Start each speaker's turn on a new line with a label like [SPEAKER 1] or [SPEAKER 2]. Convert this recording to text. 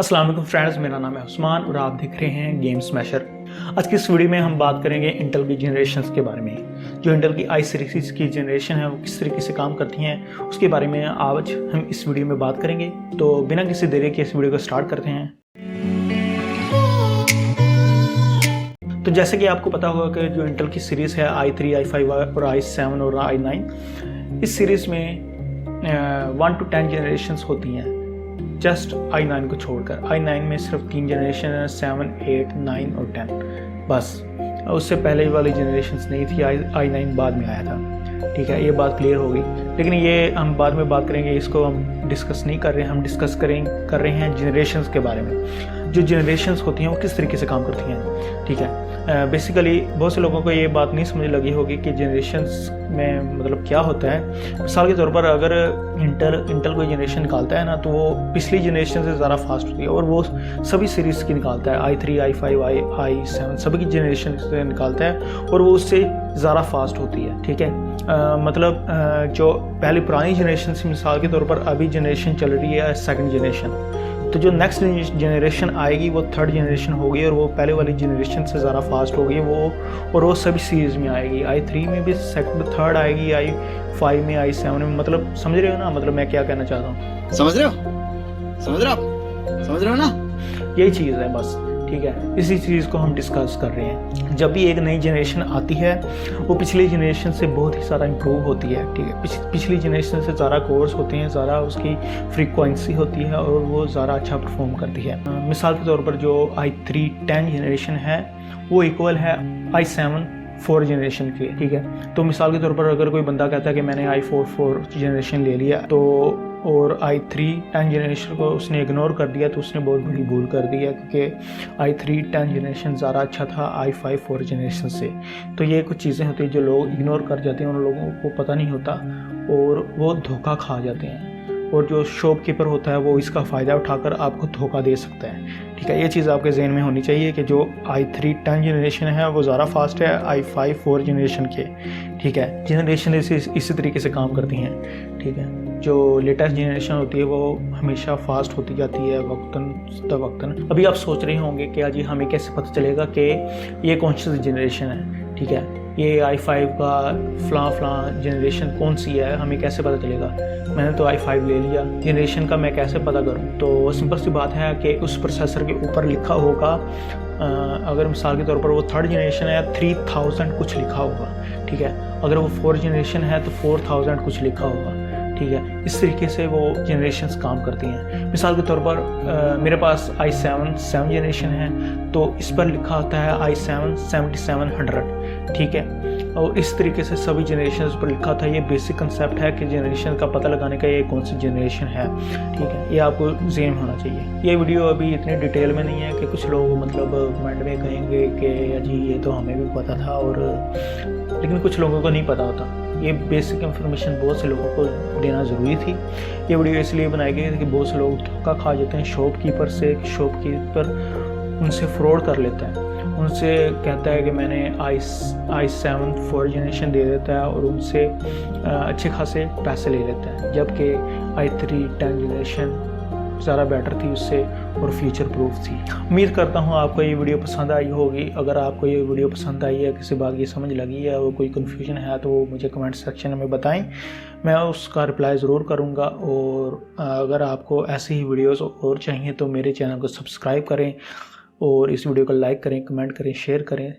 [SPEAKER 1] अस्सलाम वालेकुम फ्रेंड्स, मेरा नाम है उस्मान और आप देख रहे हैं गेम स्मैशर। आज की इस वीडियो में हम बात करेंगे इंटेल की जनरेशन्स के बारे में। जो इंटेल की आई सीरीज़ की जनरेशन है वो किस तरीके से काम करती हैं उसके बारे में आज हम इस वीडियो में बात करेंगे। तो बिना किसी देरी के इस वीडियो को स्टार्ट करते हैं। तो जैसे कि आपको पता होगा कि जो इंटेल की सीरीज़ है i3, i5 और i7 और i9, इस सीरीज़ में 1 to 10 जनरेशन्स होती हैं जस्ट i9 को छोड़कर। i9 में सिर्फ 3 जनरेशन है, 7, 8, 9 और 10 बस। उससे पहले वाली जनरेशन्स नहीं थी, i9 बाद में आया था। ठीक है, ये बात क्लियर होगी, लेकिन ये हम बाद में बात करेंगे, इसको हम डिस्कस नहीं कर रहे हैं। हम डिस्कस कर रहे हैं जनरेशन्स के बारे में। जो जनरेशन्स होती हैं वो किस तरीके से काम करती हैं। ठीक है, बेसिकली बहुत से लोगों को ये बात नहीं समझ लगी होगी कि जनरेशन्स में मतलब क्या होता है। मिसाल के तौर पर अगर इंटेल कोई जनरेशन निकालता है ना, तो वो पिछली जनरेशन से ज़्यादा फास्ट होती है और वो सभी सीरीज़ की निकालता है। i3, i5, i7 सभी की जनरेशन से निकालता है और वो उससे ज़्यादा फास्ट होती है। ठीक है, जो पहले पुरानी जनरेशन से, मिसाल के तौर पर अभी जनरेशन चल रही है सेकंड जनरेशन, तो जो नेक्स्ट जनरेशन आएगी वो थर्ड जनरेशन होगी और वो पहले वाली जनरेशन से ज़्यादा फास्ट होगी वो सभी सीरीज़ में आएगी। i3 में भी सेकंड थर्ड आएगी, i5 में, i7 में। मतलब समझ रहे हो ना, मतलब मैं क्या कहना चाहता हूँ। समझ रहे हो ना, यही चीज़ है बस। ठीक है, इसी चीज़ को हम डिस्कस कर रहे हैं। जब भी एक नई जनरेशन आती है वो पिछली जनरेशन से बहुत ही सारा इम्प्रूव होती है। ठीक है, पिछली जनरेशन से ज़्यादा कोर्स होते हैं, ज़्यादा उसकी फ्रीक्वेंसी होती है और वो ज़्यादा अच्छा परफॉर्म करती है। मिसाल के तौर पर जो i3 10 जनरेशन है वो इक्वल है i7 4 जनरेशन के। ठीक है, तो मिसाल के तौर पर अगर कोई बंदा कहता है कि मैंने i4 4 जनरेशन ले लिया तो और i3 10 जनरेशन को उसने इग्नोर कर दिया, तो उसने बहुत बड़ी भूल कर दी है, क्योंकि i3 10 जनरेशन ज़्यादा अच्छा था i5 4 जनरेशन से। तो ये कुछ चीज़ें होती हैं जो लोग इग्नोर कर जाते हैं, उन लोगों को पता नहीं होता और वो धोखा खा जाते हैं। और जो शॉपकीपर होता है वो इसका फ़ायदा उठाकर आपको धोखा दे सकता है। ठीक है, ये चीज़ आपके जहन में होनी चाहिए कि जो i3 10 जनरेशन है वो ज़्यादा फास्ट है i5 4 जनरेशन के। ठीक है, जनरेशन इसी तरीके से काम करती हैं। ठीक है, जो लेटेस्ट जनरेशन होती है वो हमेशा फास्ट होती जाती है वक्तन। अभी आप सोच रहे होंगे कि जी हमें कैसे पता चलेगा कि ये कौन सी जनरेशन है। ठीक है, ये i5 का फलां जनरेशन कौन सी है, हमें कैसे पता चलेगा। मैंने तो i5 ले लिया, जनरेशन का मैं कैसे पता करूं। तो सिंपल सी बात है कि उस प्रोसेसर के ऊपर लिखा होगा, अगर मिसाल के तौर पर वो थर्ड जनरेशन है 3000 कुछ लिखा होगा। ठीक है, अगर वो 4 जनरेशन है तो 4000 कुछ लिखा होगा। ठीक है, इस तरीके से वो जनरेशन्स काम करती हैं। मिसाल के तौर पर मेरे पास i7 7 जनरेशन है तो इस पर लिखा होता है i7 7700। ठीक है, और इस तरीके से सभी जनरेशन पर लिखा था। ये बेसिक कंसेप्ट है कि जनरेशन का पता लगाने का ये कौन सी जनरेशन है। ठीक है, ये आपको ज़हन होना चाहिए। ये वीडियो अभी इतनी डिटेल में नहीं है कि कुछ लोग मतलब कमेंट में कहेंगे कि जी ये तो हमें भी पता था, और लेकिन कुछ लोगों को नहीं पता होता। ये बेसिक इन्फॉर्मेशन बहुत से लोगों को देना ज़रूरी थी। ये वीडियो इसलिए बनाई गई कि बहुत से लोग धोखा खा जाते हैं शॉपकीपर से। शॉपकीपर उनसे फ्रॉड कर लेता है, उनसे कहता है कि मैंने i7 4 जनरेशन दे देता है और उनसे अच्छे खासे पैसे ले लेता है, जबकि i3 10 जनरेशन ज़्यादा बेटर थी उससे और फ्यूचर प्रूफ थी। उम्मीद करता हूँ आपको ये वीडियो पसंद आई होगी। अगर आपको ये वीडियो पसंद आई है, किसी बात की समझ लगी है और कोई कन्फ्यूजन है तो मुझे कमेंट सेक्शन में बताएं, मैं उसका रिप्लाई ज़रूर करूँगा। और अगर आपको ऐसी ही वीडियोस और चाहिए तो मेरे चैनल को सब्सक्राइब करें और इस वीडियो को लाइक करें, कमेंट करें, शेयर करें।